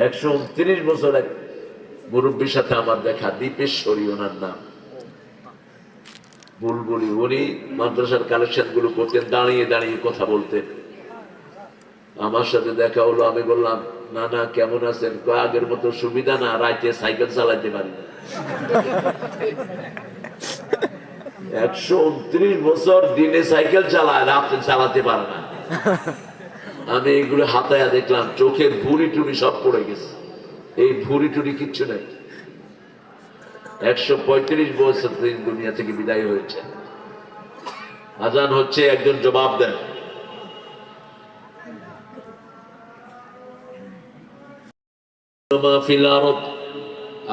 129 বছর এক মুরব্বীর সাথে আমার দেখা, দীপেশ্বরী ওনার নাম, বুলবুলি। উনি মাদ্রাসার কালেকশন গুলো করতেন, দাঁড়িয়ে দাঁড়িয়ে কথা বলতেন। আমার সাথে দেখা হলো, আমি বললাম না না কেমন আছেন? আগের মতো সুবিধা না, রাইতে সাইকেল চালাতে পারি না। 129 বছর দিনে সাইকেল চালায়, রাতে চালাতে পারে না। আমি এগুলো হাতায়া দেখলাম, চোখের ভুড়ি টুড়ি সব পড়ে গেছে। এই ভুড়ি টুড়ি কিচ্ছু নেই। 135 বছর দুনিয়া থেকে বিদায় হয়েছে। আজান হচ্ছে, একজন জবাব দেন।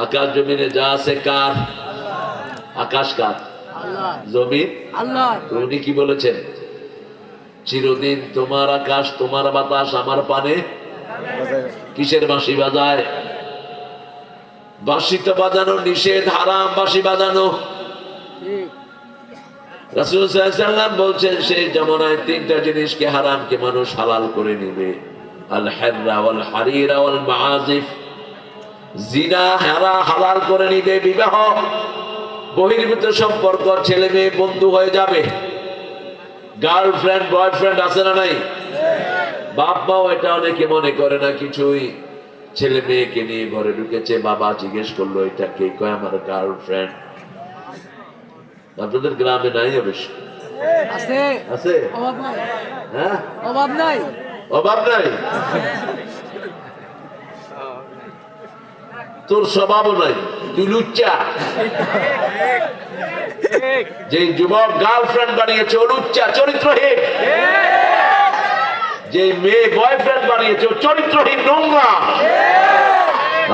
আকাশ জমিনে যা আছে কার? আকাশ কার? জমিন আল্লাহ। উনি কি বলেছেন? চিরদিন তোমার আকাশ, তোমার বাতাস, আমার পানে কিসের বাঁশি বাজায়? বাঁশি তো বাজানো নিষেধ, হারাম বাঁশি বাজানো। রাসূল সাল্লাল্লাহু আলাইহি ওয়াসাল্লাম বলছেন, সেই জামানায় তিনটা জিনিসকে হারামকে মানুষ হালাল করে নেবে। আল হিররা ওয়াল হারিরা ওয়াল মাআজিফ। জিনা হালাল করে নিবে, বিবাহ বহির্ভূত সম্পর্ক, ছেলে মেয়ে বন্ধু হয়ে যাবে, গার্লফ্রেন্ড বয়ফ্রেন্ড আছে না নাই? বাপ মাও এটা অনেকে মনে করে না কিছুই। ছেলে মেয়েকে নিয়ে ঘরে ঢুকেছে, বাবা জিজ্ঞেস করলো এটা কে? কয় আমার গার্লফ্রেন্ড। আপনাদের গ্রামে নাই? অবশ্য আছে, আছে, অভাব নাই। হ্যাঁ, অভাব নাই, অভাব নাই। তোর স্বভাবও নাই, তুই লুচ্চা। যে যুবক গার্লফ্রেন্ড বানিয়েছে ও লুচ্চা, চরিত্রহীন। যে মেয়ে বয়ফ্রেন্ড বানিয়েছে ও চরিত্রহীন, নোংরা।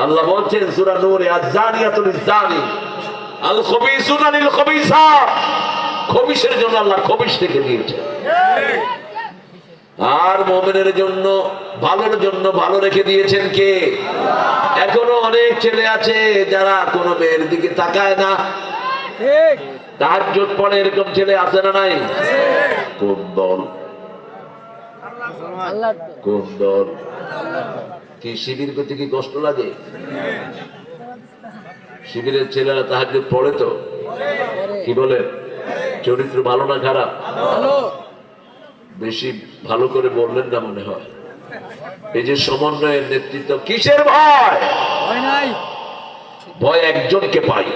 আল্লাহ বলছেন সূরা নূরে, আয-যানিয়াতু লিয-যানি আল খবিসুনা লিল খবিসাত। খবিসের জন্য আল্লাহ খবিস থেকে দিয়েছে, আর মুমিনের জন্য, ভালোর জন্য ভালো রেখে দিয়েছেন কে? এখনো অনেক ছেলে আছে যারা কোনো মেয়ের দিকে তাকায় না, তাহাজ্জুদ পড়ে, এরকম ছেলে আছে না নাই? কোন দল? কোন দল? কি শিবির করতে কি কষ্ট লাগে? শিবিরের ছেলেরা তাহাজ্জুদ পড়ে তো, কি বলে? চরিত্র ভালো না খারাপ? বেশি ভালো করে বললেন না মনে হয়। এই যে সমন্বয়ের নেতৃত্ব, কিসের ভয়? ভয় একজনকে পাই,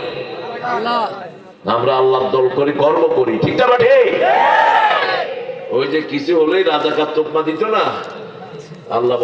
আমরা আল্লাহর দল করি, কর্ম করি, ঠিক না? ঠিক। ওই যে কিছু হলেই রাজাকার তোকমা দিত না, আল্লাহ